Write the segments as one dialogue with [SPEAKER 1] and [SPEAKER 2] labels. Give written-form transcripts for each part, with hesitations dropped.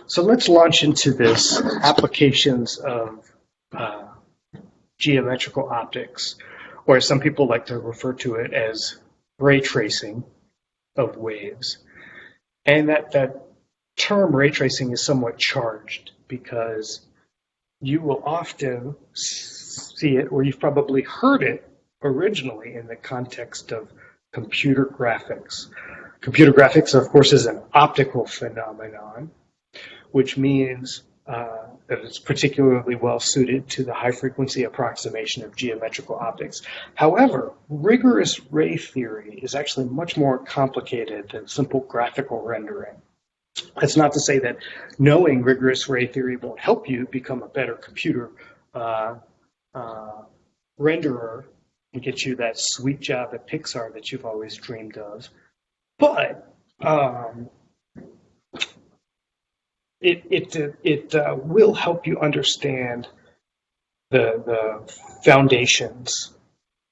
[SPEAKER 1] So let's launch into this applications of geometrical optics, or some people like to refer to it as ray tracing of waves. And that term ray tracing is somewhat charged because you will often see it, or you've probably heard it originally in the context of computer graphics. Computer graphics, of course, is an optical phenomenon, which means that it's particularly well suited to the high frequency approximation of geometrical optics. However, rigorous ray theory is actually much more complicated than simple graphical rendering. That's not to say that knowing rigorous ray theory won't help you become a better computer renderer and get you that sweet job at Pixar that you've always dreamed of. But it will help you understand the foundations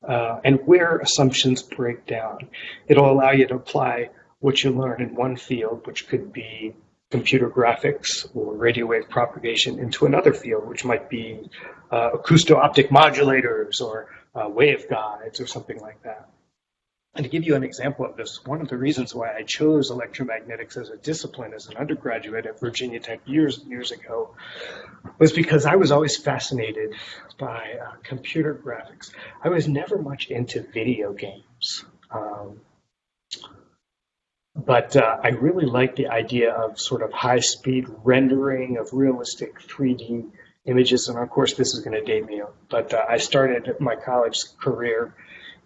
[SPEAKER 1] and where assumptions break down. It'll allow you to apply what you learn in one field, which could be computer graphics or radio wave propagation, into another field, which might be acousto-optic modulators or waveguides or something like that. And to give you an example of this, one of the reasons why I chose electromagnetics as a discipline as an undergraduate at Virginia Tech years ago was because I was always fascinated by computer graphics. I was never much into video games. But I really like the idea of sort of high-speed rendering of realistic 3D images. And of course, this is going to date me, but I started my college career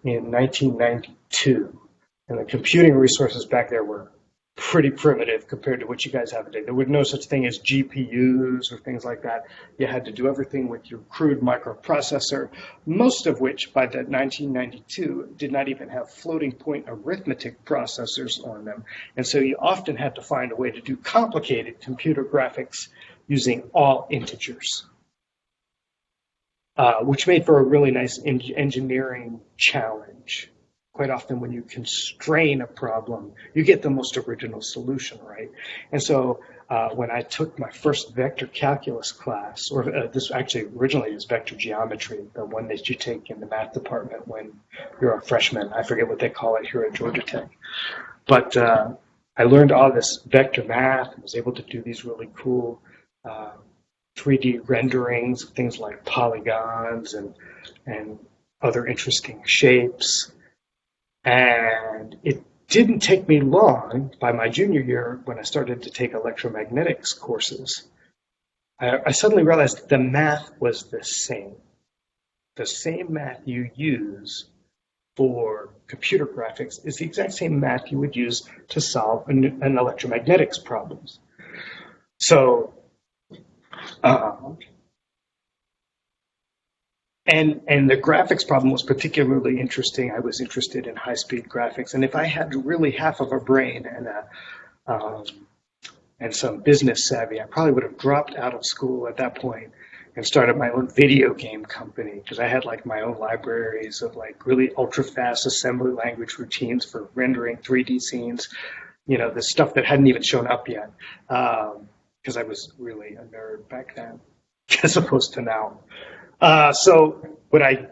[SPEAKER 1] in 1992. And the computing resources back there were pretty primitive compared to what you guys have today. There was no such thing as GPUs or things like that. You had to do everything with your crude microprocessor, most of which by that 1992 did not even have floating point arithmetic processors on them. And so you often had to find a way to do complicated computer graphics using all integers, which made for a really nice engineering challenge. Quite often when you constrain a problem, you get the most original solution, right? And so when I took my first vector calculus class, or this actually originally is vector geometry, the one that you take in the math department when you're a freshman. I forget what they call it here at Georgia Tech. But I learned all this vector math and was able to do these really cool 3D renderings of things like polygons and other interesting shapes. And it didn't take me long, by my junior year, when I started to take electromagnetics courses, I suddenly realized that the math was the same. The same math you use for computer graphics is the exact same math you would use to solve an electromagnetics problems. So, And the graphics problem was particularly interesting. I was interested in high-speed graphics, and if I had really half of a brain and some business savvy, I probably would have dropped out of school at that point and started my own video game company, because I had like my own libraries of like really ultra-fast assembly language routines for rendering 3D scenes, you know, the stuff that hadn't even shown up yet, because I was really a nerd back then, as opposed to now. So when I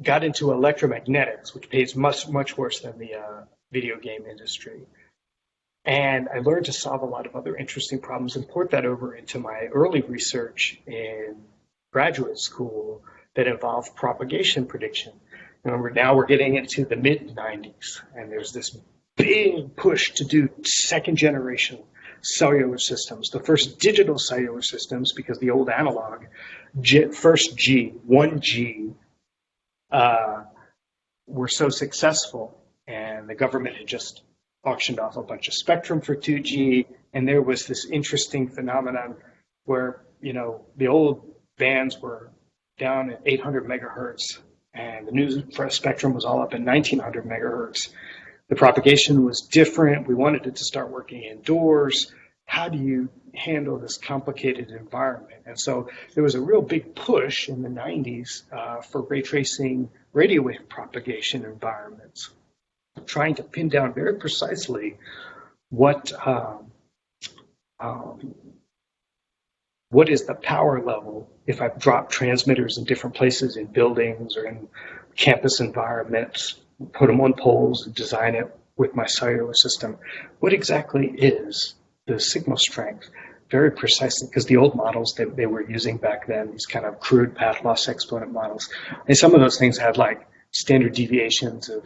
[SPEAKER 1] got into electromagnetics, which pays much worse than the video game industry, and I learned to solve a lot of other interesting problems and port that over into my early research in graduate school that involved propagation prediction. Remember, now we're getting into the mid-90s, and there's this big push to do second generation cellular systems, the first digital cellular systems, because the old analog, first G, 1G, were so successful, and the government had just auctioned off a bunch of spectrum for 2G, and there was this interesting phenomenon where, you know, the old bands were down at 800 megahertz, and the new spectrum was all up at 1900 megahertz. The propagation was different. We wanted it to start working indoors. How do you handle this complicated environment? And so there was a real big push in the 90s for ray tracing radio wave propagation environments, trying to pin down very precisely what what is the power level if I've dropped transmitters in different places in buildings or in campus environments, put them on poles and design it with my cellular system. What exactly is the signal strength? Very precisely, because the old models that they were using back then, these kind of crude path loss exponent models, and some of those things had like standard deviations of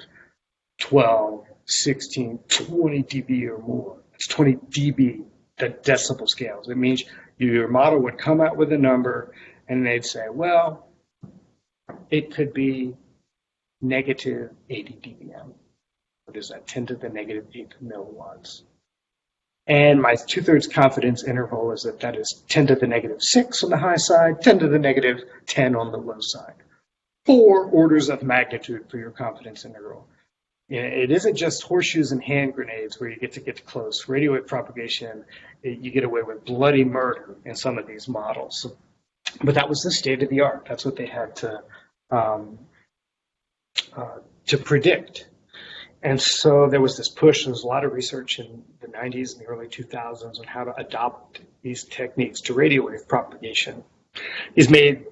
[SPEAKER 1] 12, 16, 20 dB or more. It's 20 dB, the decibel scales. It means your model would come out with a number and they'd say, well, it could be negative 80 dBm. What is that? 10 to the negative 8 milliwatts. And my 2/3 confidence interval is that is 10 to the negative 6 on the high side, 10 to the negative 10 on the low side. 4 orders of magnitude for your confidence interval. It isn't just horseshoes and hand grenades where you get close. Radio wave propagation, you get away with bloody murder in some of these models. But that was the state of the art. That's what they had to predict. And so there was this push. There was a lot of research in the 90s and the early 2000s on how to adopt these techniques to radio wave propagation. He's made,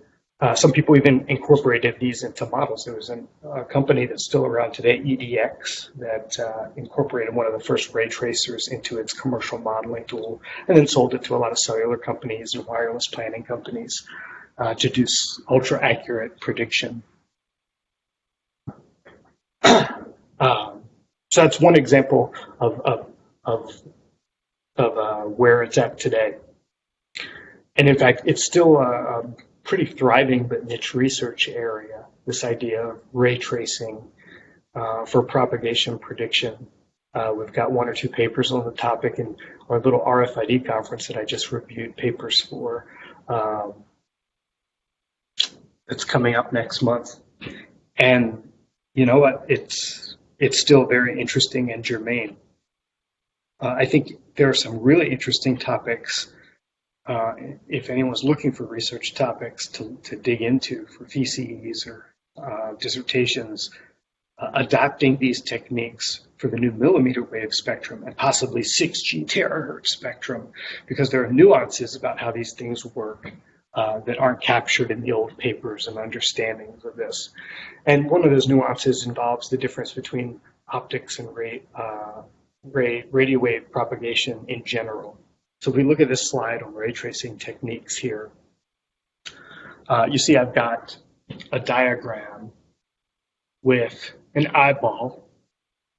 [SPEAKER 1] some people even incorporated these into models. There was a company that's still around today, EDX, that incorporated one of the first ray tracers into its commercial modeling tool and then sold it to a lot of cellular companies and wireless planning companies to do ultra accurate prediction. So that's one example of where it's at today. And in fact, it's still a pretty thriving but niche research area, this idea of ray tracing for propagation prediction. We've got 1 or 2 papers on the topic in our little RFID conference that I just reviewed papers for. It's coming up next month. And you know what? It's still very interesting and germane. I think there are some really interesting topics, if anyone's looking for research topics to dig into for theses or dissertations, adapting these techniques for the new millimeter wave spectrum and possibly 6G terahertz spectrum, because there are nuances about how these things work that aren't captured in the old papers and understandings of this. And one of those nuances involves the difference between optics and radio wave propagation in general. So if we look at this slide on ray tracing techniques here, you see I've got a diagram with an eyeball.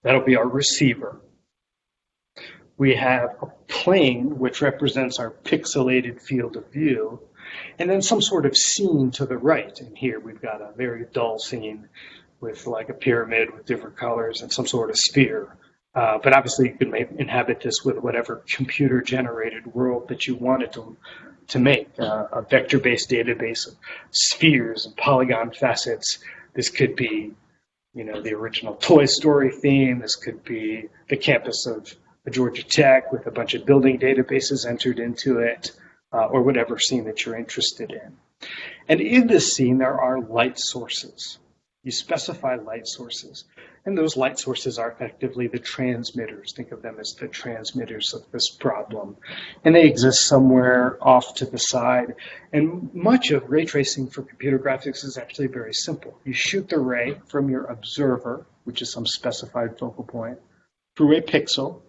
[SPEAKER 1] That'll be our receiver. We have a plane, which represents our pixelated field of view, and then some sort of scene to the right. And here we've got a very dull scene with like a pyramid with different colors and some sort of sphere. But obviously you can inhabit this with whatever computer-generated world that you wanted to make, a vector-based database of spheres and polygon facets. This could be, you know, the original Toy Story theme. This could be the campus of Georgia Tech with a bunch of building databases entered into it, or whatever scene that you're interested in. And in this scene, there are light sources. You specify light sources, and those light sources are effectively the transmitters. Think of them as the transmitters of this problem. And they exist somewhere off to the side. And much of ray tracing for computer graphics is actually very simple. You shoot the ray from your observer, which is some specified focal point, through a pixel.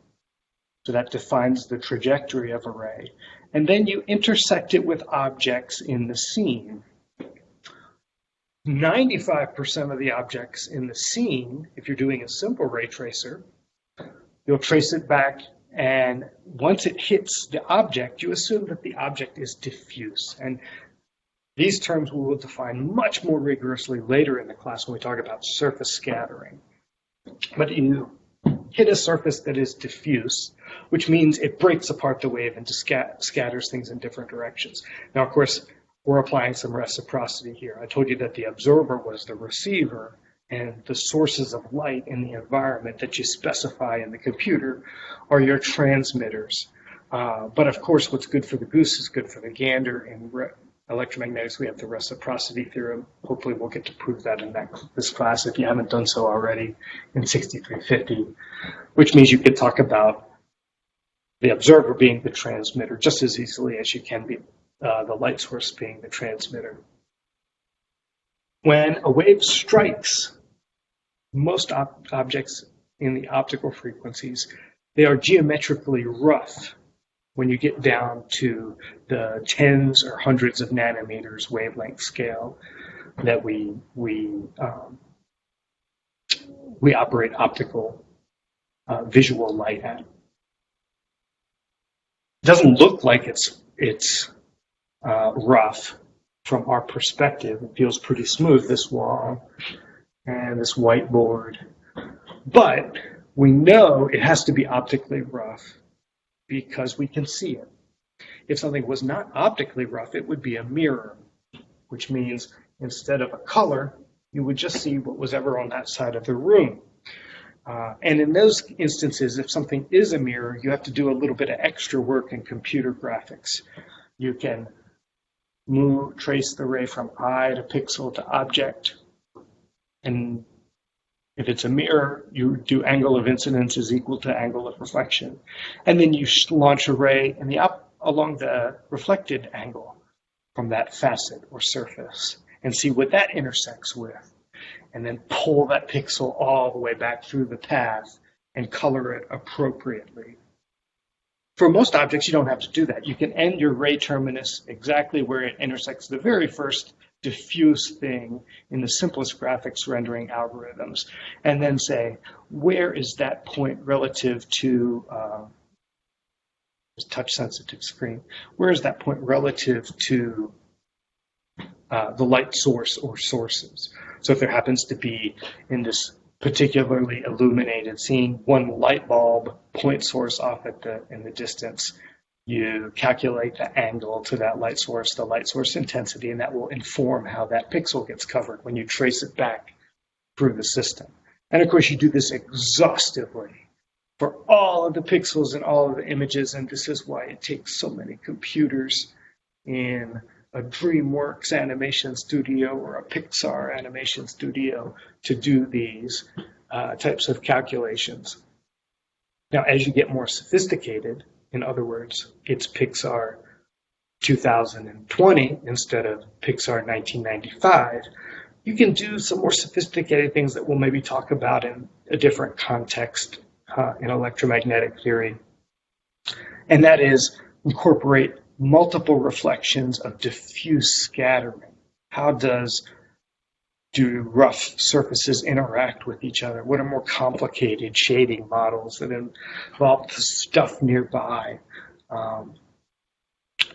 [SPEAKER 1] So that defines the trajectory of a ray. And then you intersect it with objects in the scene. 95% of the objects in the scene, if you're doing a simple ray tracer, you'll trace it back, and once it hits the object, you assume that the object is diffuse. And these terms we will define much more rigorously later in the class when we talk about surface scattering. But you hit a surface that is diffuse, which means it breaks apart the wave and scatters things in different directions. Now, of course, we're applying some reciprocity here. I told you that the observer was the receiver, and the sources of light in the environment that you specify in the computer are your transmitters. But of course, what's good for the goose is good for the gander. In electromagnetics, we have the reciprocity theorem. Hopefully we'll get to prove that in this class if you haven't done so already in 6350, which means you could talk about the observer being the transmitter just as easily as you can the light source being the transmitter. When a wave strikes most objects in the optical frequencies, they are geometrically rough when you get down to the tens or hundreds of nanometers wavelength scale that we operate optical visual light at. It doesn't look like it's rough from our perspective. It feels pretty smooth, this wall and this whiteboard. But we know it has to be optically rough because we can see it. If something was not optically rough, it would be a mirror, which means instead of a color, you would just see what was ever on that side of the room. And in those instances, if something is a mirror, you have to do a little bit of extra work in computer graphics. You can trace the ray from eye to pixel to object. And if it's a mirror, you do angle of incidence is equal to angle of reflection. And then you launch a ray in along the reflected angle from that facet or surface and see what that intersects with. And then pull that pixel all the way back through the path and color it appropriately. For most objects, you don't have to do that. You can end your ray terminus exactly where it intersects the very first diffuse thing in the simplest graphics rendering algorithms, and then say, where is that point relative to this touch-sensitive screen? Where is that point relative to the light source or sources? So if there happens to be, in this particularly illuminated scene, one light bulb point source off in the distance, you calculate the angle to that light source, the light source intensity, and that will inform how that pixel gets covered when you trace it back through the system. And of course, you do this exhaustively for all of the pixels and all of the images, and this is why it takes so many computers in a DreamWorks animation studio or a Pixar animation studio to do these types of calculations. Now, as you get more sophisticated, in other words, it's Pixar 2020 instead of Pixar 1995, you can do some more sophisticated things that we'll maybe talk about in a different context in electromagnetic theory. And that is incorporate multiple reflections of diffuse scattering. How do rough surfaces interact with each other? What are more complicated shading models that involve the stuff nearby?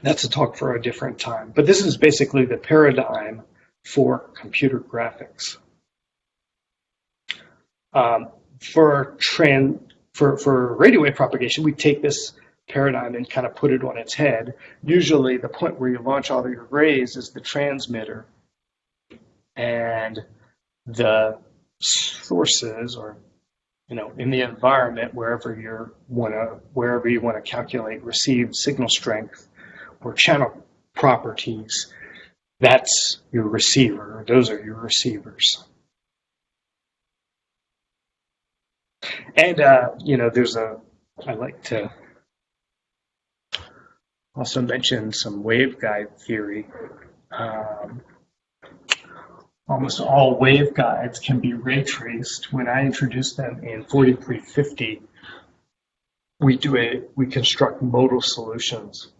[SPEAKER 1] That's a talk for a different time. But this is basically the paradigm for computer graphics. For radio wave propagation, we take this paradigm and kind of put it on its head. Usually the point where you launch all of your rays is the transmitter, and the sources, or in the environment, wherever you want to calculate received signal strength or channel properties, that's your receiver. Those are your receivers. And I like to also mention some waveguide theory. Almost all waveguides can be ray traced. When I introduced them in 4350, we construct modal solutions.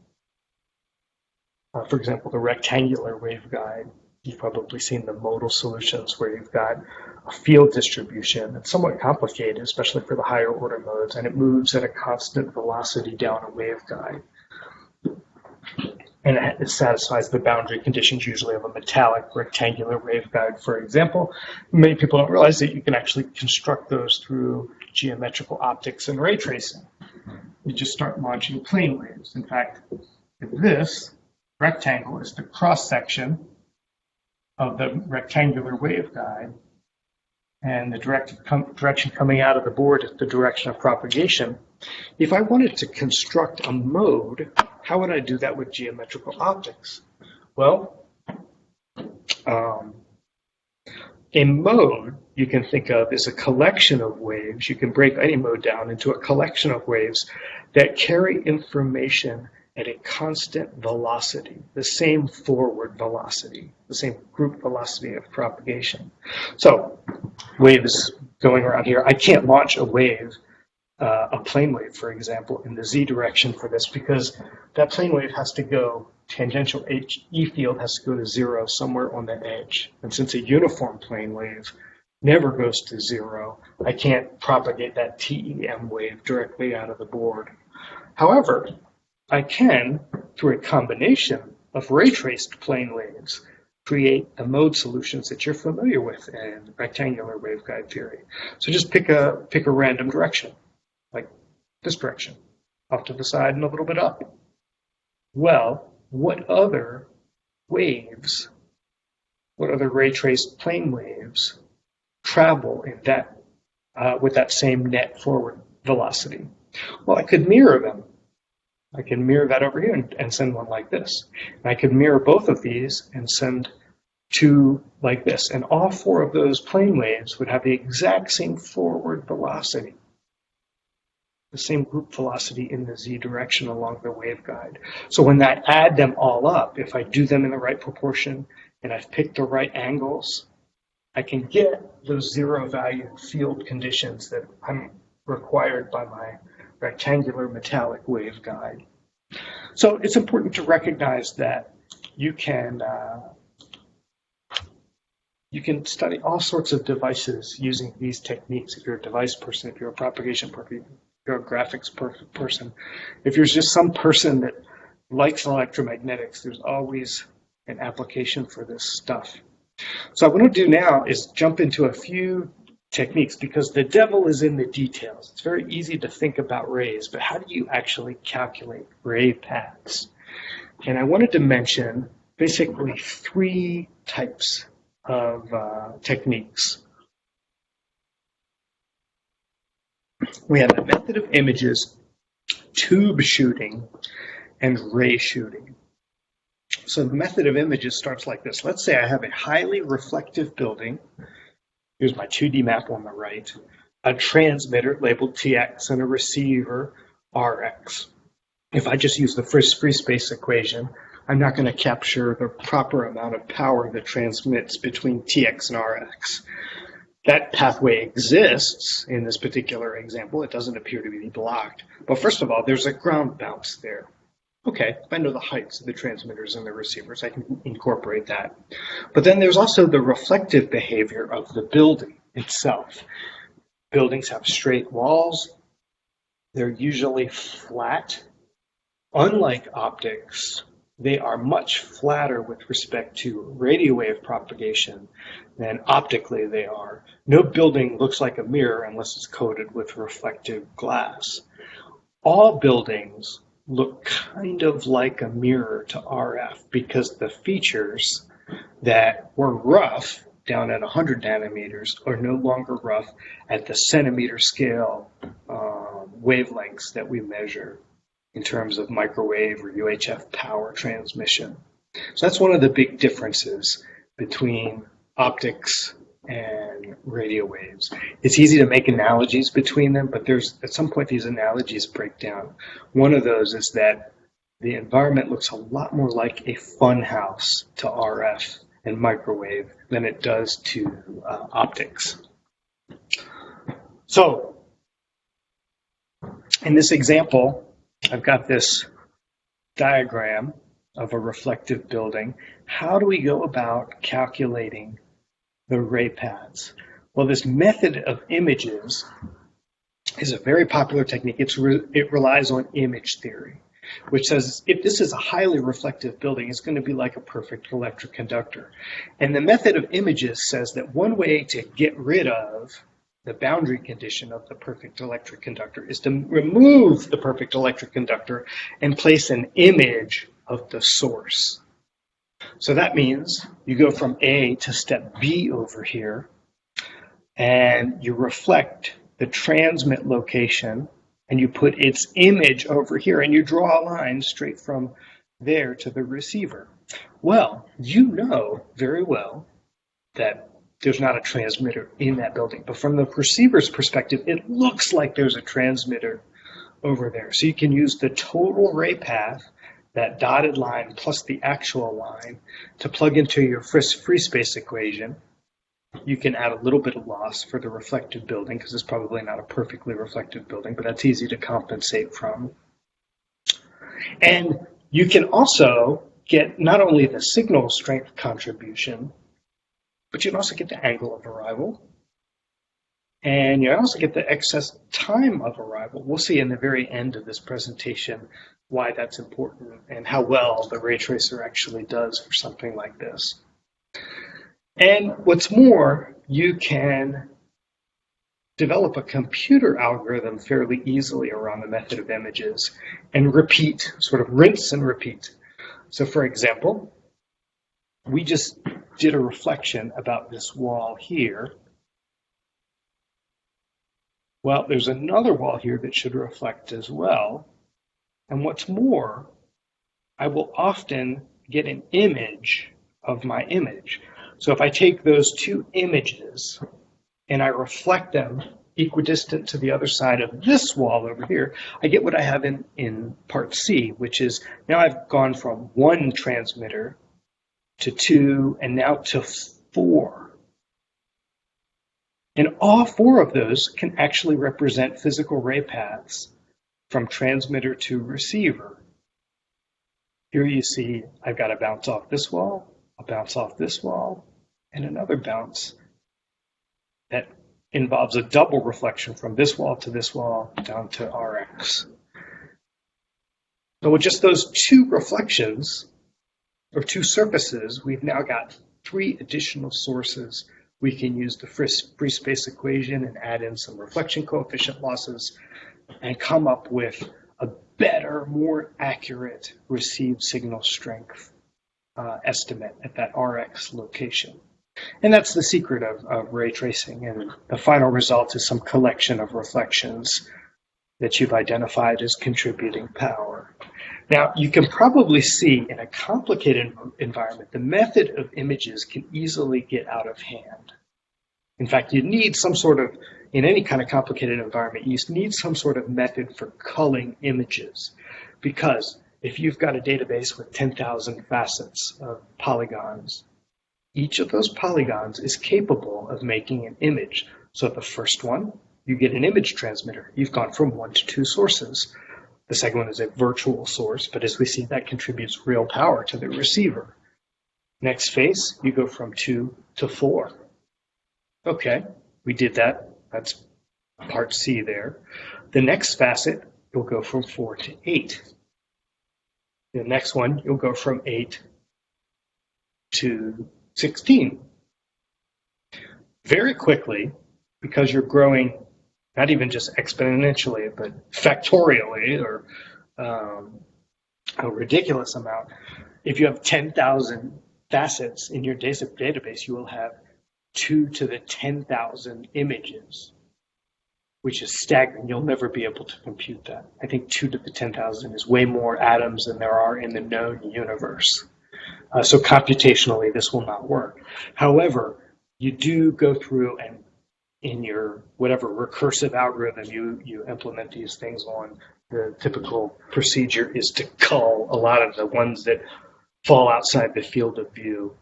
[SPEAKER 1] For example, the rectangular waveguide, you've probably seen the modal solutions where you've got a field distribution that's somewhat complicated, especially for the higher order modes, and it moves at a constant velocity down a waveguide. And it satisfies the boundary conditions usually of a metallic rectangular waveguide, for example. Many people don't realize that you can actually construct those through geometrical optics and ray tracing. You just start launching plane waves. In fact, this rectangle is the cross-section of the rectangular waveguide, and the direction coming out of the board is the direction of propagation. If I wanted to construct a mode, how would I do that with geometrical optics? Well, a mode you can think of as a collection of waves. You can break any mode down into a collection of waves that carry information at a constant velocity, the same forward velocity, the same group velocity of propagation. So waves going around here, I can't launch a wave, a plane wave, for example, in the z direction for this, because that plane wave has to go, tangential E field has to go to 0 somewhere on the edge. And since a uniform plane wave never goes to 0, I can't propagate that TEM wave directly out of the board. However, I can, through a combination of ray-traced plane waves, create the mode solutions that you're familiar with in rectangular waveguide theory. So just pick a random direction, like this direction, off to the side and a little bit up. Well, what other waves, what other ray-traced plane waves travel in that with that same net forward velocity? Well, I could mirror them. I can mirror that over here and send one like this. And I could mirror both of these and send two like this. And all four of those plane waves would have the exact same forward velocity, the same group velocity in the z direction along the waveguide. So when I add them all up, if I do them in the right proportion and I've picked the right angles, I can get those zero value field conditions that I'm required by my rectangular metallic waveguide. So it's important to recognize that you can study all sorts of devices using these techniques. If you're a device person, if you're a propagation person, if you're a graphics person, if you're just some person that likes electromagnetics, there's always an application for this stuff. So what I want to do now is jump into a few techniques, because the devil is in the details. It's very easy to think about rays, but how do you actually calculate ray paths? And I wanted to mention basically three types of techniques. We have the method of images, tube shooting, and ray shooting. So the method of images starts like this. Let's say I have a highly reflective building. Here's my 2D map on the right, a transmitter labeled TX, and a receiver RX. If I just use the first free space equation, I'm not going to capture the proper amount of power that transmits between TX and RX. That pathway exists in this particular example. It doesn't appear to be blocked. But first of all, there's a ground bounce there. Okay, if I know the heights of the transmitters and the receivers, I can incorporate that. But then there's also the reflective behavior of the building itself. Buildings have straight walls. They're usually flat. Unlike optics, they are much flatter with respect to radio wave propagation than optically they are. No building looks like a mirror unless it's coated with reflective glass. All buildings look kind of like a mirror to RF, because the features that were rough down at 100 nanometers are no longer rough at the centimeter scale wavelengths that we measure in terms of microwave or UHF power transmission. So that's one of the big differences between optics and radio waves. It's easy to make analogies between them, but there's at some point these analogies break down. One of those is that the environment looks a lot more like a fun house to RF and microwave than it does to optics. So in this example, I've got this diagram of a reflective building. How do we go about calculating the ray paths? Well, this method of images is a very popular technique. It relies on image theory, which says if this is a highly reflective building, it's going to be like a perfect electric conductor. And the method of images says that one way to get rid of the boundary condition of the perfect electric conductor is to remove the perfect electric conductor and place an image of the source. So that means you go from A to step B over here, and you reflect the transmit location, and you put its image over here, and you draw a line straight from there to the receiver. Well, you know very well that there's not a transmitter in that building, but from the receiver's perspective, it looks like there's a transmitter over there. So you can use the total ray path that dotted line plus the actual line to plug into your free space equation. You can add a little bit of loss for the reflective building because it's probably not a perfectly reflective building, but that's easy to compensate from. And you can also get not only the signal strength contribution, but you can also get the angle of arrival. And you also get the excess time of arrival. We'll see in the very end of this presentation why that's important and how well the ray tracer actually does for something like this. And what's more, you can develop a computer algorithm fairly easily around the method of images and repeat, sort of rinse and repeat. So for example, we just did a reflection about this wall here. Well, there's another wall here that should reflect as well. And what's more, I will often get an image of my image. So if I take those two images and I reflect them equidistant to the other side of this wall over here, I get what I have in part C, which is now I've gone from 1 transmitter to 2 and now to 4. And all 4 of those can actually represent physical ray paths from transmitter to receiver. Here you see I've got to bounce off this wall, a bounce off this wall, and another bounce that involves a double reflection from this wall to this wall down to Rx. So with just those 2 reflections, or 2 surfaces, we've now got 3 additional sources. We can use the free space equation and add in some reflection coefficient losses and come up with a better, more accurate received signal strength estimate at that Rx location. And that's the secret of ray tracing. And the final result is some collection of reflections that you've identified as contributing power. Now, you can probably see in a complicated environment, the method of images can easily get out of hand. In fact, you need some sort of, in any kind of complicated environment, you need some sort of method for culling images. Because if you've got a database with 10,000 facets of polygons, each of those polygons is capable of making an image. So the first one, you get an image transmitter. You've gone from 1 to 2 sources. The second one is a virtual source, but as we see, that contributes real power to the receiver. Next phase, you go from 2 to 4. Okay, we did that. That's part C there. The next facet, you'll go from 4 to 8. The next one, you'll go from 8 to 16. Very quickly, because you're growing not even just exponentially, but factorially, or a ridiculous amount. If you have 10,000 facets in your database, you will have 2 to the 10,000 images, which is staggering. You'll never be able to compute that. I think 2 to the 10,000 is way more atoms than there are in the known universe. So computationally, this will not work. However, you do go through and in your whatever recursive algorithm you implement these things on, the typical procedure is to cull a lot of the ones that fall outside the field of view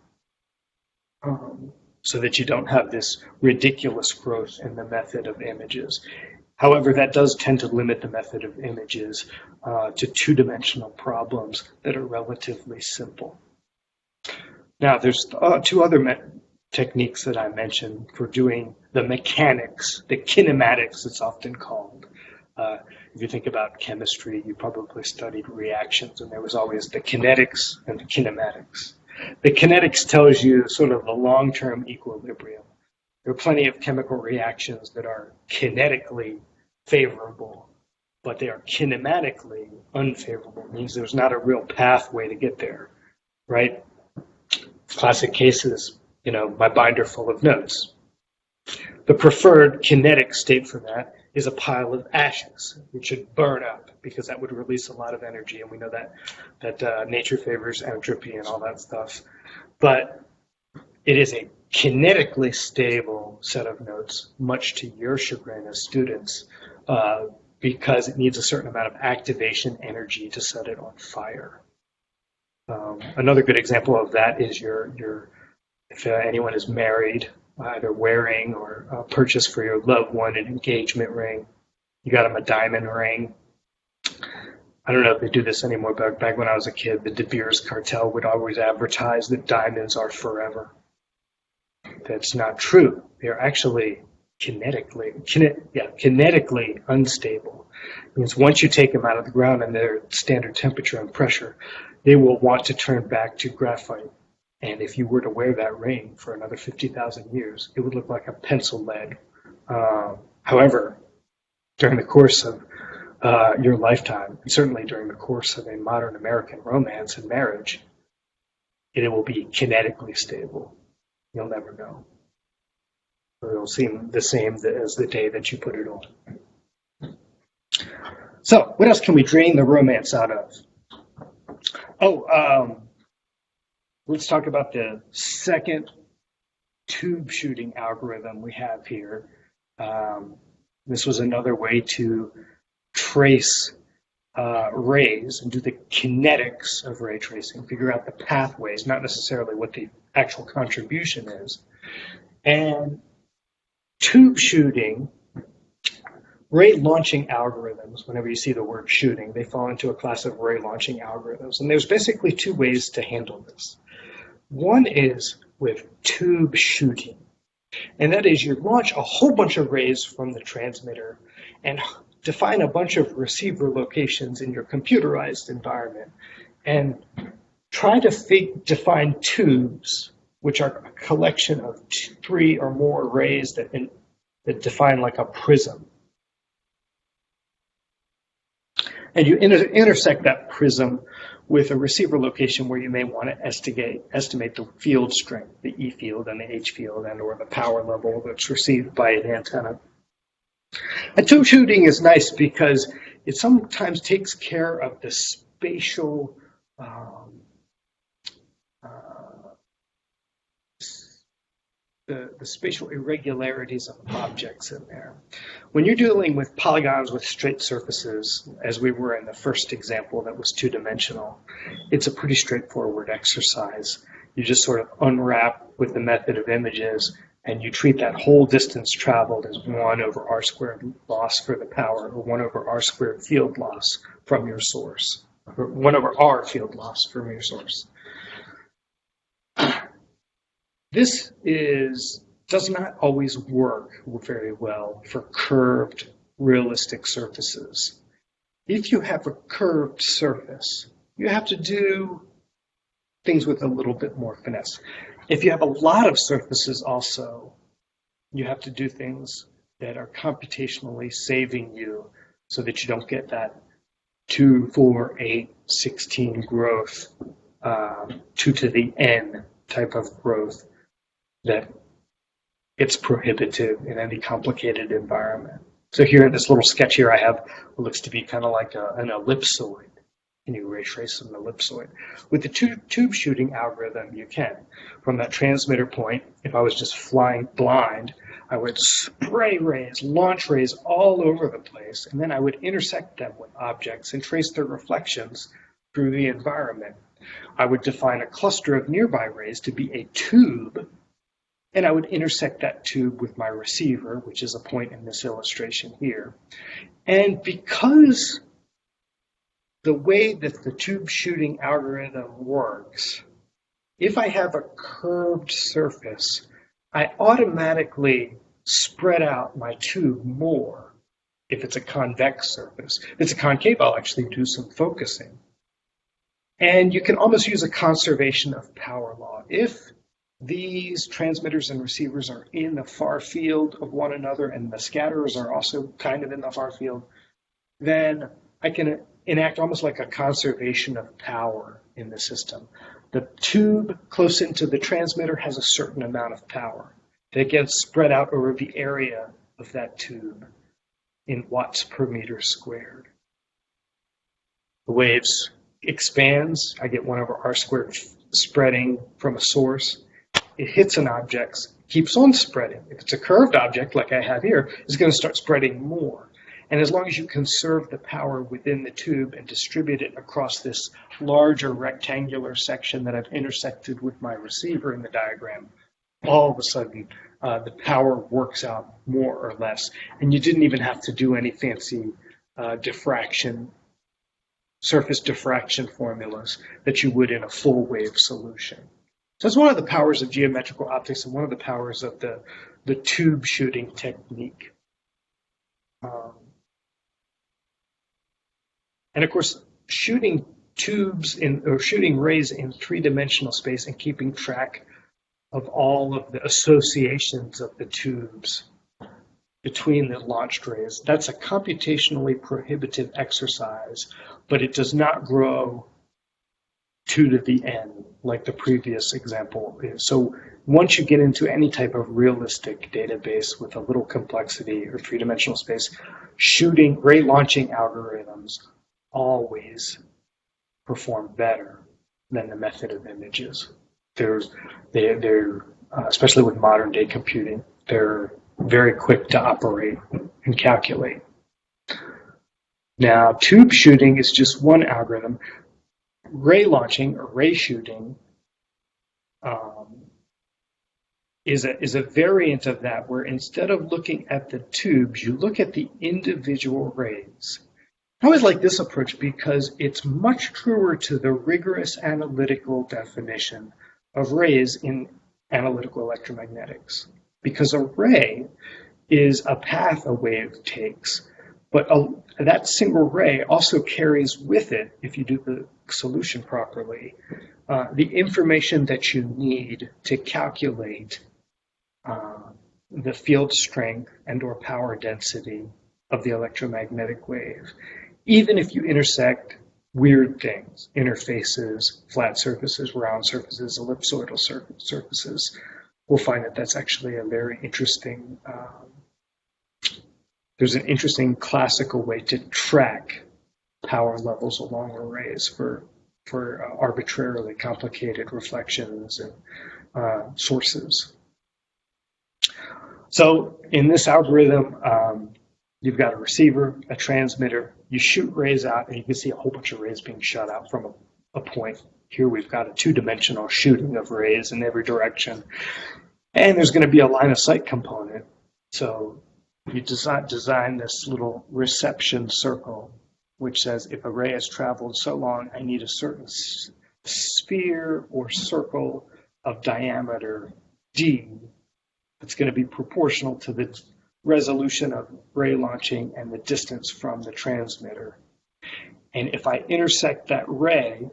[SPEAKER 1] so that you don't have this ridiculous growth in the method of images. However, that does tend to limit the method of images to 2-dimensional problems that are relatively simple. Now, there's 2 other techniques that I mentioned for doing the mechanics, the kinematics it's often called. If you think about chemistry, you probably studied reactions, and there was always the kinetics and the kinematics. The kinetics tells you sort of the long-term equilibrium. There are plenty of chemical reactions that are kinetically favorable, but they are kinematically unfavorable. It means there's not a real pathway to get there, right? Classic cases, my binder full of notes. The preferred kinetic state for that is a pile of ashes, which should burn up because that would release a lot of energy, and we know that nature favors entropy and all that stuff. But it is a kinetically stable set of notes, much to your chagrin as students, because it needs a certain amount of activation energy to set it on fire. Another good example of that is if anyone is married, either wearing or purchase for your loved one an engagement ring. You got them a diamond ring. I don't know if they do this anymore, but back when I was a kid, the De Beers cartel would always advertise that diamonds are forever. That's not true. They're actually kinetically unstable. It means once you take them out of the ground and they're at standard temperature and pressure, they will want to turn back to graphite. And if you were to wear that ring for another 50,000 years, it would look like a pencil lead. However, during the course of your lifetime, and certainly during the course of a modern American romance and marriage, it will be kinetically stable. You'll never know. It'll seem the same as the day that you put it on. So, what else can we drain the romance out of? Let's talk about the second tube shooting algorithm we have here. This was another way to trace rays and do the kinetics of ray tracing, figure out the pathways, not necessarily what the actual contribution is. And tube shooting, ray launching algorithms, whenever you see the word shooting, they fall into a class of ray launching algorithms. And there's basically two ways to handle this. One is with tube shooting. And that is you launch a whole bunch of rays from the transmitter and define a bunch of receiver locations in your computerized environment and try to define tubes, which are a collection of 3 or more rays that define like a prism. And you intersect that prism with a receiver location where you may want to estimate the field strength, the E field and the H field, and or the power level that's received by an antenna. And tube shooting is nice because it sometimes takes care of the spatial the spatial irregularities of objects in there. When you're dealing with polygons with straight surfaces, as we were in the first example that was two-dimensional, it's a pretty straightforward exercise. You just sort of unwrap with the method of images, and you treat that whole distance traveled as 1 over r squared loss for the power, or 1 over r squared field loss from your source, or 1 over r field loss from your source. This does not always work very well for curved, realistic surfaces. If you have a curved surface, you have to do things with a little bit more finesse. If you have a lot of surfaces also, you have to do things that are computationally saving you so that you don't get that 2, 4, 8, 16 growth, 2 to the n type of growth that it's prohibitive in any complicated environment. So here in this little sketch here, I have what looks to be kind of like an ellipsoid. And you ray trace an ellipsoid. With the tube shooting algorithm, you can. From that transmitter point, if I was just flying blind, I would spray rays, launch rays all over the place, and then I would intersect them with objects and trace their reflections through the environment. I would define a cluster of nearby rays to be a tube, and I would intersect that tube with my receiver, which is a point in this illustration here. And because the way that the tube shooting algorithm works, if I have a curved surface, I automatically spread out my tube more if it's a convex surface. If it's a concave, I'll actually do some focusing. And you can almost use a conservation of power law. If these transmitters and receivers are in the far field of one another and the scatterers are also kind of in the far field, then I can enact almost like a conservation of power in the system. The tube close into the transmitter has a certain amount of power that gets spread out over the area of that tube in watts per meter squared. The waves expands, I get 1 over r squared spreading from a source. It hits an object, keeps on spreading. If it's a curved object like I have here, it's going to start spreading more. And as long as you conserve the power within the tube and distribute it across this larger rectangular section that I've intersected with my receiver in the diagram, all of a sudden the power works out more or less. And you didn't even have to do any fancy surface diffraction formulas that you would in a full wave solution. So that's one of the powers of geometrical optics and one of the powers of the tube shooting technique. And of course, shooting shooting rays in three-dimensional space and keeping track of all of the associations of the tubes between the launched rays, that's a computationally prohibitive exercise, but it does not grow 2 to the n like the previous example is. So once you get into any type of realistic database with a little complexity or three-dimensional space, ray launching algorithms always perform better than the method of images. They're especially with modern day computing, they're very quick to operate and calculate. Now, tube shooting is just one algorithm. Ray launching or ray shooting is a variant of that, where instead of looking at the tubes, you look at the individual rays. I always like this approach because it's much truer to the rigorous analytical definition of rays in analytical electromagnetics. Because a ray is a path a wave takes, but that single ray also carries with it, if you do the solution properly, the information that you need to calculate the field strength and or power density of the electromagnetic wave. Even if you intersect weird things, interfaces, flat surfaces, round surfaces, ellipsoidal surfaces, we'll find that that's actually a very interesting, there's an interesting classical way to track power levels along arrays for arbitrarily complicated reflections and sources. So in this algorithm, you've got a receiver, a transmitter, you shoot rays out, and you can see a whole bunch of rays being shot out from a point. Here we've got a two-dimensional shooting of rays in every direction. And there's going to be a line of sight component. So you design this little reception circle, which says if a ray has traveled so long, I need a certain sphere or circle of diameter d that's going to be proportional to the resolution of ray launching and the distance from the transmitter. And if I intersect that ray,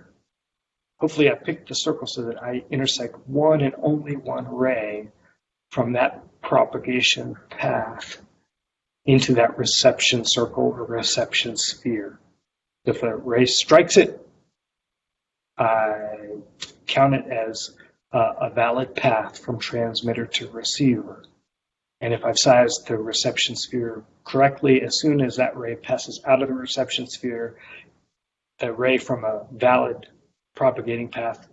[SPEAKER 1] hopefully I picked the circle so that I intersect one and only one ray from that propagation path into that reception circle or reception sphere. If a ray strikes it, I count it as a valid path from transmitter to receiver. And if I've sized the reception sphere correctly, as soon as that ray passes out of the reception sphere, the ray from a valid propagating path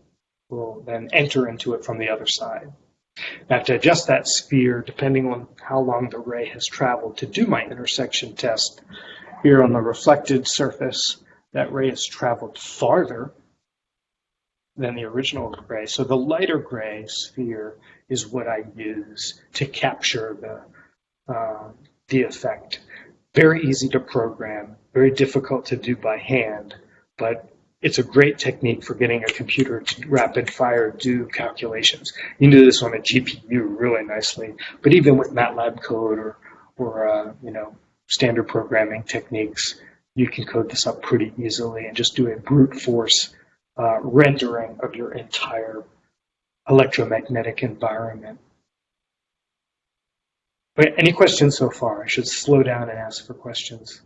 [SPEAKER 1] will then enter into it from the other side. Now, to adjust that sphere, depending on how long the ray has traveled, to do my intersection test, here on the reflected surface, that ray has traveled farther than the original gray. So the lighter gray sphere is what I use to capture the effect. Very easy to program, very difficult to do by hand, but it's a great technique for getting a computer to rapid fire do calculations. You can do this on a GPU really nicely, but even with MATLAB code or standard programming techniques, you can code this up pretty easily and just do a brute force rendering of your entire electromagnetic environment. But any questions so far? I should slow down and ask for questions.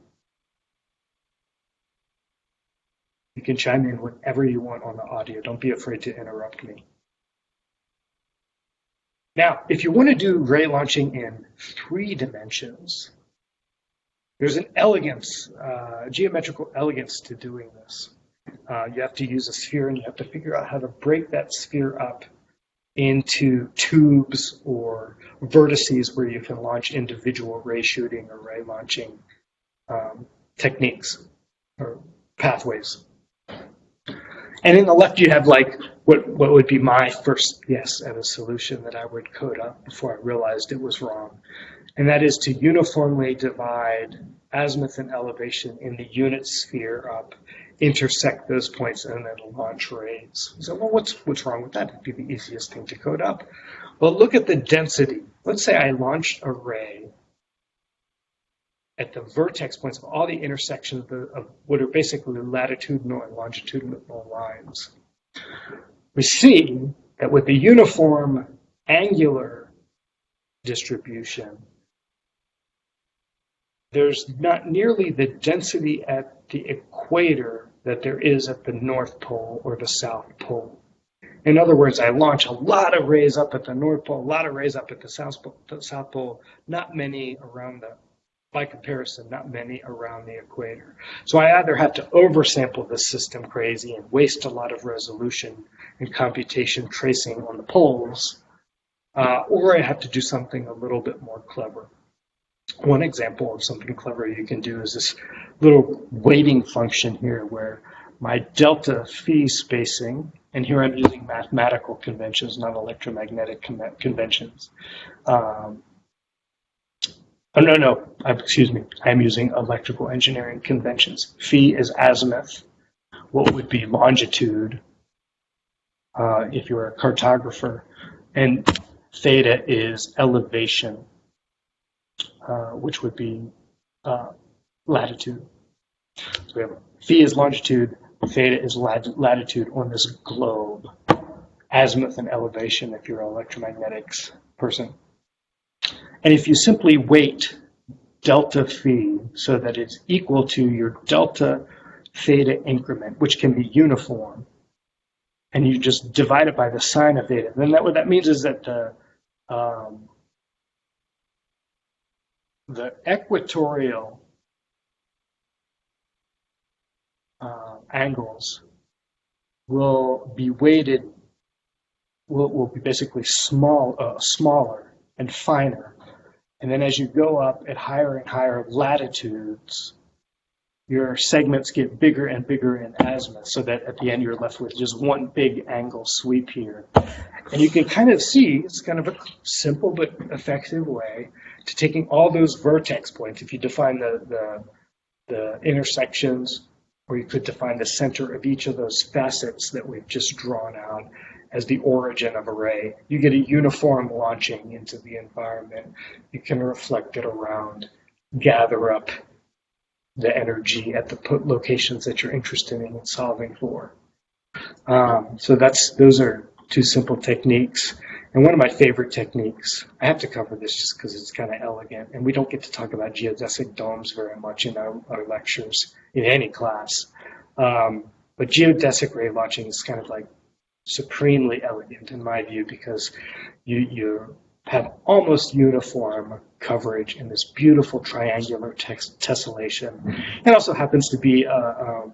[SPEAKER 1] You can chime in whenever you want on the audio. Don't be afraid to interrupt me. Now, if you want to do ray launching in 3 dimensions, there's an elegance, geometrical elegance to doing this. You have to use a sphere, and you have to figure out how to break that sphere up into tubes or vertices where you can launch individual ray shooting or ray launching techniques or pathways. And in the left, you have like what would be my first guess at a solution that I would code up before I realized it was wrong. And that is to uniformly divide azimuth and elevation in the unit sphere up, intersect those points, and then launch rays. So, well, what's wrong with that? It'd be the easiest thing to code up. Well, look at the density. Let's say I launched a ray at the vertex points of all the intersections of what are basically latitudinal and longitudinal lines. We see that with the uniform angular distribution, there's not nearly the density at the equator that there is at the North Pole or the South Pole. In other words, I launch a lot of rays up at the North Pole, a lot of rays up at the South Pole, not many around by comparison, not many around the equator. So I either have to oversample the system crazy and waste a lot of resolution and computation tracing on the poles, or I have to do something a little bit more clever. One example of something clever you can do is this little weighting function here where my delta phi spacing, and here I'm using mathematical conventions, not electromagnetic conventions. Excuse me. I'm using electrical engineering conventions. Phi is azimuth. What would be longitude if you're a cartographer? And theta is elevation, which would be latitude. So we have phi is longitude, theta is latitude on this globe. Azimuth and elevation if you're an electromagnetics person. And if you simply weight delta phi so that it's equal to your delta theta increment, which can be uniform, and you just divide it by the sine of theta, then what that means is that the equatorial angles will be weighted, will be basically smaller and finer. And then as you go up at higher and higher latitudes, your segments get bigger and bigger in azimuth, so that at the end you're left with just one big angle sweep here. And you can kind of see, it's kind of a simple but effective way to taking all those vertex points. If you define the intersections, or you could define the center of each of those facets that we've just drawn out as the origin of a ray, you get a uniform launching into the environment. You can reflect it around, gather up the energy at the locations that you're interested in solving for. So those are two simple techniques. And one of my favorite techniques, I have to cover this just because it's kind of elegant, and we don't get to talk about geodesic domes very much in our lectures in any class. But geodesic ray launching is kind of like supremely elegant in my view, because you have almost uniform coverage in this beautiful triangular tessellation. It also happens to be a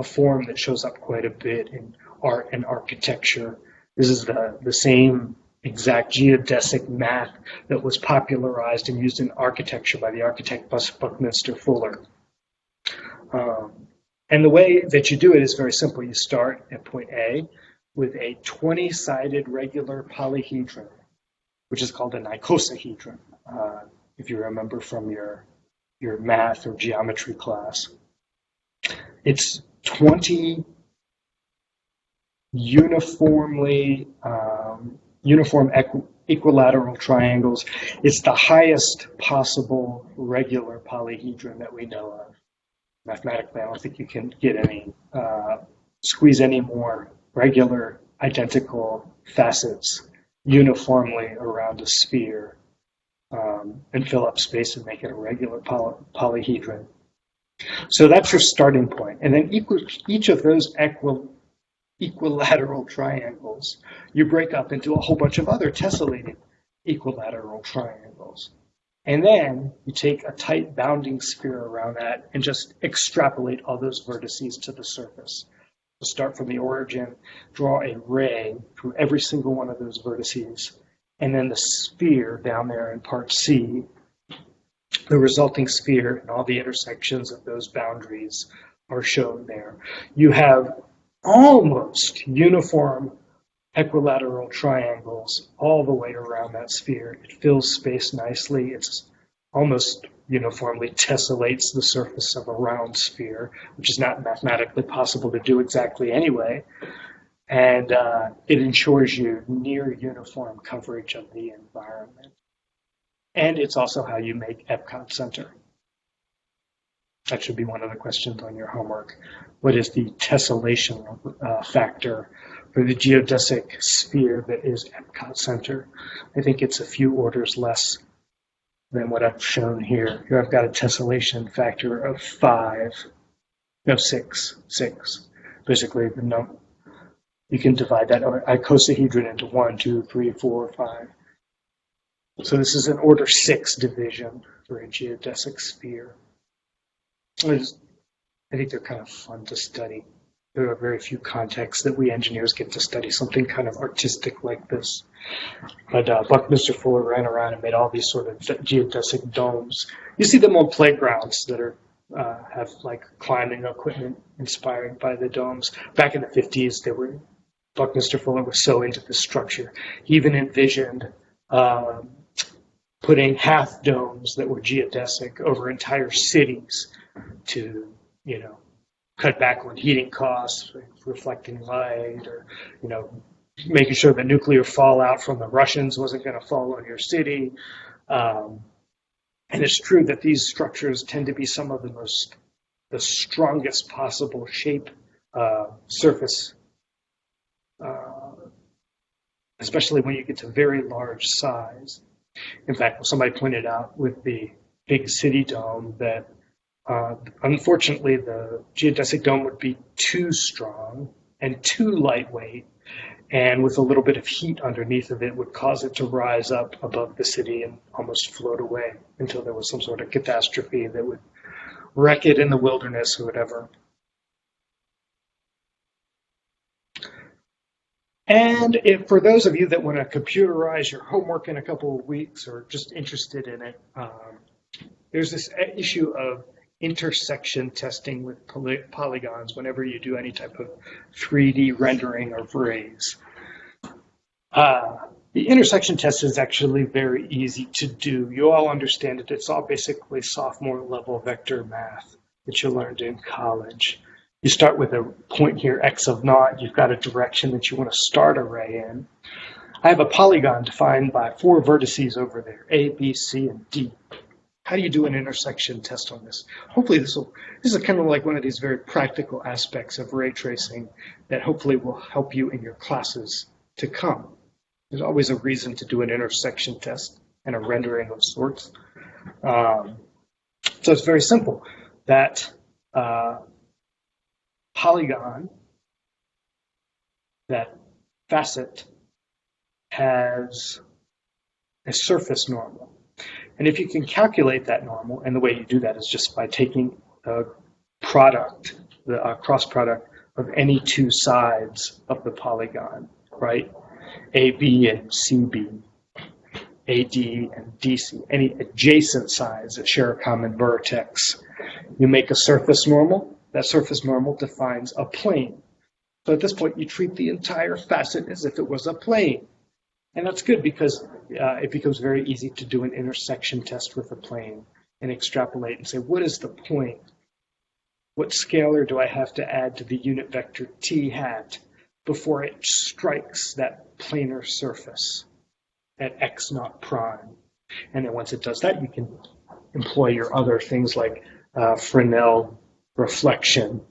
[SPEAKER 1] form that shows up quite a bit in art and architecture. This is the same exact geodesic math that was popularized and used in architecture by the architect Buckminster Fuller. And the way that you do it is very simple. You start at point A with a 20-sided regular polyhedron, which is called an icosahedron, if you remember from your math or geometry class. It's 20 uniform equilateral triangles. It's the highest possible regular polyhedron that we know of. Mathematically, I don't think you can get squeeze any more regular, identical facets uniformly around a sphere and fill up space and make it a regular polyhedron. So that's your starting point. And then each of those equilateral triangles, you break up into a whole bunch of other tessellated equilateral triangles. And then you take a tight bounding sphere around that and just extrapolate all those vertices to the surface. So start from the origin, draw a ray through every single one of those vertices, and then the sphere down there in part C, The resulting sphere and all the intersections of those boundaries are shown there. You have almost uniform equilateral triangles all the way around that sphere. It fills space nicely. It's almost uniformly tessellates the surface of a round sphere, which is not mathematically possible to do exactly anyway. And it ensures you near uniform coverage of the environment. And it's also how you make Epcot Center. That should be one of the questions on your homework. What is the tessellation factor for the geodesic sphere that is Epcot Center? I think it's a few orders less than what I've shown here. Here I've got a tessellation factor of 6. Basically, the number. You can divide that icosahedron into 1, 2, 3, 4, 5. So this is an order 6 division for a geodesic sphere. I think they're kind of fun to study. There are very few contexts that we engineers get to study something kind of artistic like this. But Buckminster Fuller ran around and made all these sort of geodesic domes. You see them on playgrounds that are have like climbing equipment inspired by the domes. Back in the 50s, Buckminster Fuller was so into the structure. He even envisioned putting half domes that were geodesic over entire cities to, cut back on heating costs, reflecting light, or, making sure the nuclear fallout from the Russians wasn't going to fall on your city. And it's true that these structures tend to be some of the strongest possible shape surface, especially when you get to very large size. In fact, somebody pointed out with the big city dome that unfortunately the geodesic dome would be too strong and too lightweight, and with a little bit of heat underneath of it would cause it to rise up above the city and almost float away until there was some sort of catastrophe that would wreck it in the wilderness or whatever. And for those of you that want to computerize your homework in a couple of weeks or just interested in it, there's this issue of intersection testing with polygons whenever you do any type of 3D rendering of rays. The intersection test is actually very easy to do. You all understand it. It's all basically sophomore level vector math that you learned in college. You start with a point here, x of naught. You've got a direction that you want to start a ray in. I have a polygon defined by 4 vertices over there, A, B, C, and D. How do you do an intersection test on this? Hopefully this is kind of like one of these very practical aspects of ray tracing that hopefully will help you in your classes to come. There's always a reason to do an intersection test and a rendering of sorts. So it's very simple. That polygon, that facet, has a surface normal. And if you can calculate that normal, and the way you do that is just by taking the product, the cross product of any 2 sides of the polygon, right? AB and CB, AD and DC, any adjacent sides that share a common vertex. You make a surface normal. That surface normal defines a plane. So at this point, you treat the entire facet as if it was a plane. And that's good because it becomes very easy to do an intersection test with a plane and extrapolate and say, what is the point? What scalar do I have to add to the unit vector t hat before it strikes that planar surface at x naught prime? And then once it does that, you can employ your other things like Fresnel reflection,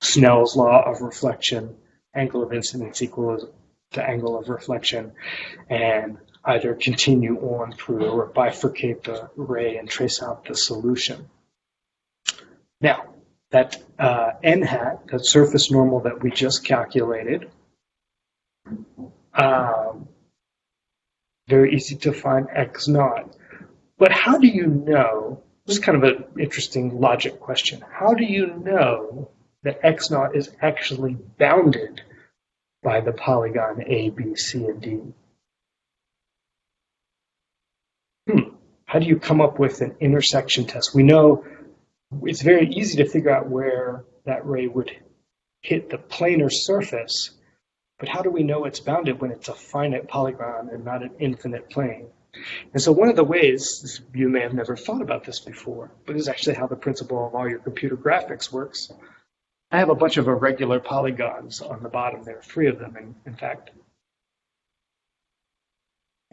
[SPEAKER 1] Snell's law of reflection, angle of incidence equals the angle of reflection, and either continue on through or bifurcate the ray and trace out the solution. Now, that n hat, that surface normal that we just calculated, very easy to find x naught. But how do you know, this is kind of an interesting logic question, how do you know that x naught is actually bounded by the polygon A, B, C, and D? How do you come up with an intersection test? We know it's very easy to figure out where that ray would hit the planar surface, but how do we know it's bounded when it's a finite polygon and not an infinite plane? And so one of the ways, you may have never thought about this before, but this is actually how the principle of all your computer graphics works. I have a bunch of irregular polygons on the bottom. There are 3 of them, in fact.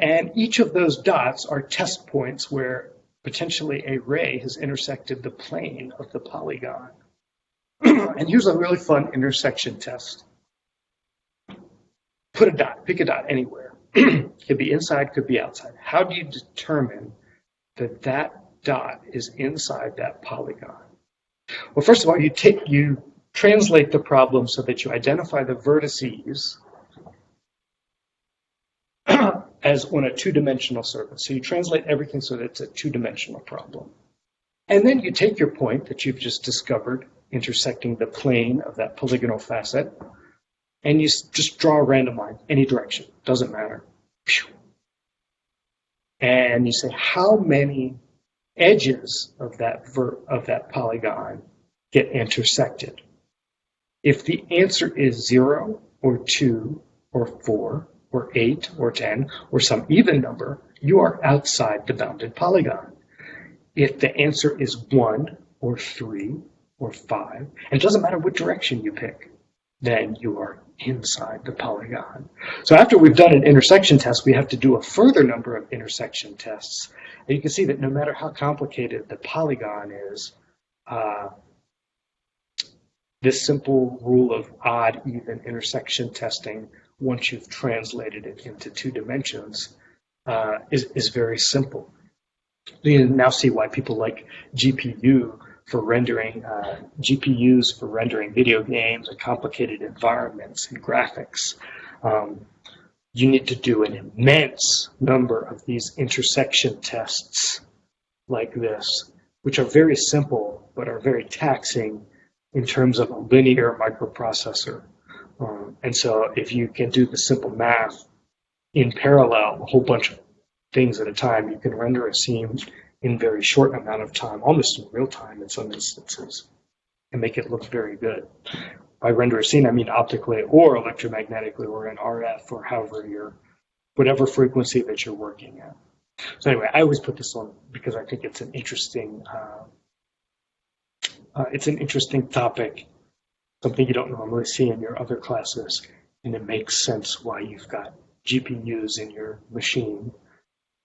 [SPEAKER 1] And each of those dots are test points where potentially a ray has intersected the plane of the polygon. And here's a really fun intersection test. Pick a dot anywhere. Could be inside, could be outside. How do you determine that that dot is inside that polygon? Well, first of all, you translate the problem so that you identify the vertices as on a 2-dimensional surface. So you translate everything so that it's a 2-dimensional problem. And then you take your point that you've just discovered intersecting the plane of that polygonal facet, and you just draw a random line, any direction, doesn't matter. And you say, how many edges of that polygon get intersected? If the answer is 0 or 2 or 4 or 8 or 10 or some even number, you are outside the bounded polygon. If the answer is 1 or 3 or 5, and it doesn't matter what direction you pick, then you are inside the polygon. So after we've done an intersection test, we have to do a further number of intersection tests. And you can see that no matter how complicated the polygon is, this simple rule of odd, even intersection testing, once you've translated it into 2 dimensions, is very simple. You can now see why people like GPUs for rendering video games and complicated environments and graphics. You need to do an immense number of these intersection tests like this, which are very simple but are very taxing in terms of a linear microprocessor. And so if you can do the simple math in parallel, a whole bunch of things at a time, you can render a scene in a very short amount of time, almost in real time in some instances, and make it look very good. By render a scene, I mean optically or electromagnetically or in RF or whatever frequency that you're working at. So anyway, I always put this on because I think it's an interesting topic, something you don't normally see in your other classes, and it makes sense why you've got GPUs in your machine.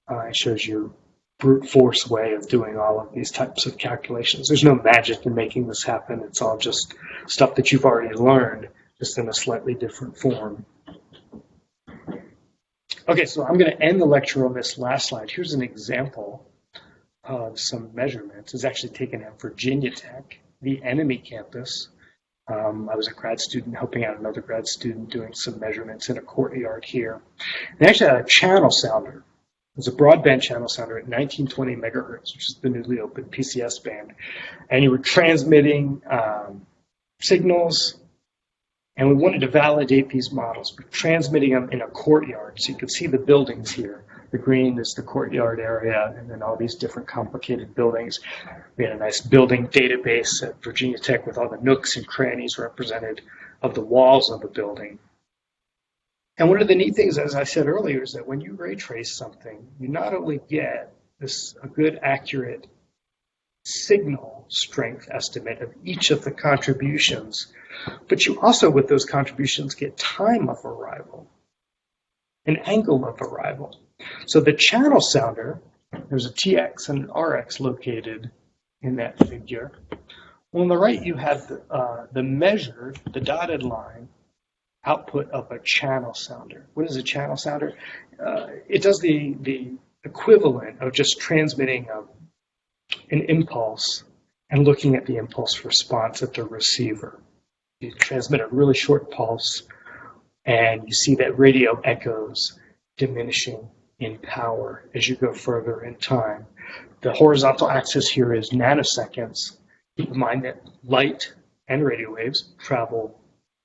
[SPEAKER 1] It shows you brute force way of doing all of these types of calculations. There's no magic in making this happen. It's all just stuff that you've already learned, just in a slightly different form. Okay, so I'm going to end the lecture on this last slide. Here's an example of some measurements. It's actually taken at Virginia Tech, the enemy campus. I was a grad student helping out another grad student doing some measurements in a courtyard here. They actually had a channel sounder. It was a broadband channel sounder at 1920 megahertz, which is the newly opened PCS band. And you were transmitting signals, and we wanted to validate these models. We're transmitting them in a courtyard, so you can see the buildings here. The green is the courtyard area, and then all these different complicated buildings. We had a nice building database at Virginia Tech with all the nooks and crannies represented of the walls of the building. And one of the neat things, as I said earlier, is that when you ray trace something, you not only get a good, accurate signal strength estimate of each of the contributions, but you also, with those contributions, get time of arrival, an angle of arrival. So the channel sounder, there's a TX and an RX located in that figure. On the right, you have the measured, the dotted line, output of a channel sounder. What is a channel sounder? It does the equivalent of just transmitting an impulse and looking at the impulse response at the receiver. You transmit a really short pulse, and you see that radio echoes diminishing in power as you go further in time. The horizontal axis here is nanoseconds. Keep in mind that light and radio waves travel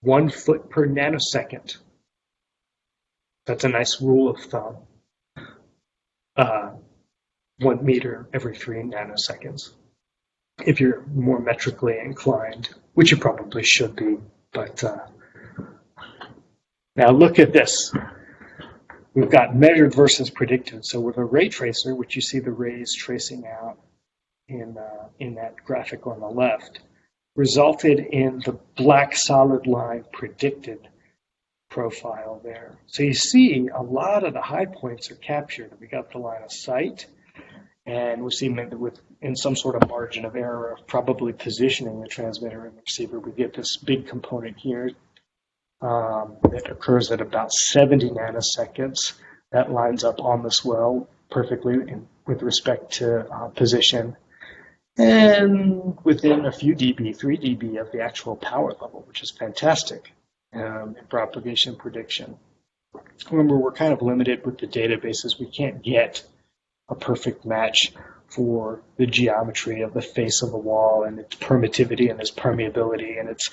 [SPEAKER 1] 1 foot per nanosecond. That's a nice rule of thumb. 1 meter every 3 nanoseconds. If you're more metrically inclined, which you probably should be, but now look at this. We've got measured versus predicted. So with a ray tracer, which you see the rays tracing out in that graphic on the left, resulted in the black solid line predicted profile there. So you see a lot of the high points are captured. We got the line of sight, and we see in some sort of margin of error of probably positioning the transmitter and the receiver. We get this big component here that occurs at about 70 nanoseconds. That lines up on the swell perfectly with respect to position, and within a few dB, 3 dB of the actual power level, which is fantastic in propagation prediction. Remember, we're kind of limited with the databases. We can't get a perfect match for the geometry of the face of the wall and its permittivity and its permeability and its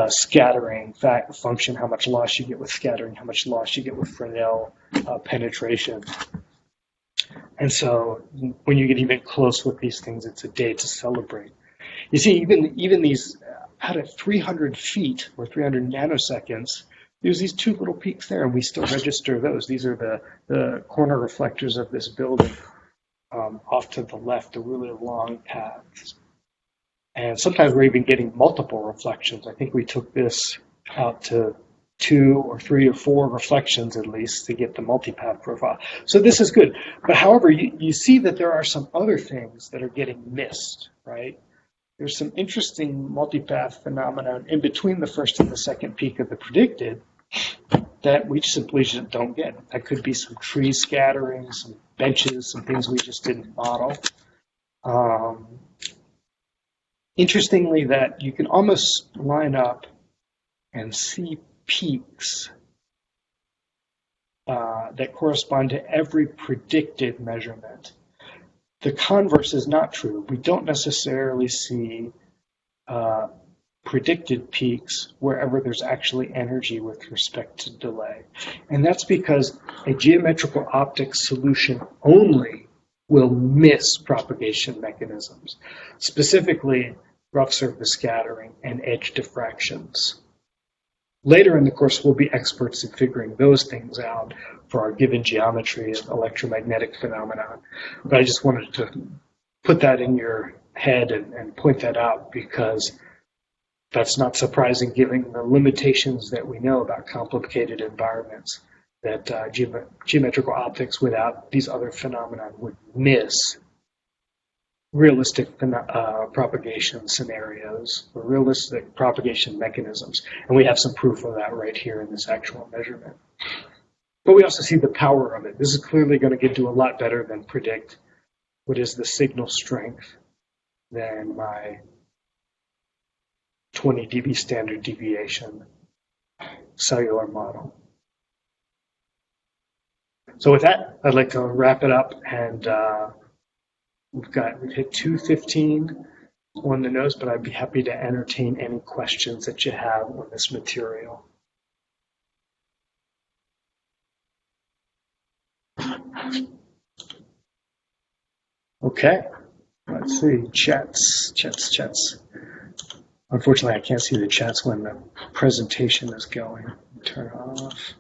[SPEAKER 1] scattering function, how much loss you get with scattering, how much loss you get with Fresnel penetration. And so when you get even close with these things, it's a day to celebrate. You see, even these out at 300 feet or 300 nanoseconds, there's these two little peaks there, and we still register those. These are the corner reflectors of this building off to the left, the really long paths. And sometimes we're even getting multiple reflections. I think we took this out to 2 or 3 or 4 reflections at least to get the multipath profile. So this is good. But however, you see that there are some other things that are getting missed, right? There's some interesting multipath phenomenon in between the first and the second peak of the predicted that we simply just don't get. That could be some tree scattering, some benches, some things we just didn't model. Interestingly, that you can almost line up and see peaks that correspond to every predicted measurement. The converse is not true. We don't necessarily see predicted peaks wherever there's actually energy with respect to delay. And that's because a geometrical optics solution only will miss propagation mechanisms, specifically rough surface scattering and edge diffractions. Later in the course, we'll be experts in figuring those things out for our given geometry of electromagnetic phenomena. But I just wanted to put that in your head and point that out, because that's not surprising given the limitations that we know about complicated environments, that geometrical optics without these other phenomena would miss realistic propagation scenarios or realistic propagation mechanisms. And we have some proof of that right here in this actual measurement. But we also see the power of it. This is clearly going to do a lot better than predict what is the signal strength than my 20 dB standard deviation cellular model. So with that, I'd like to wrap it up, and we've hit 2:15 on the nose, but I'd be happy to entertain any questions that you have on this material. Okay, let's see, chats. Unfortunately, I can't see the chats when the presentation is going. Turn it off.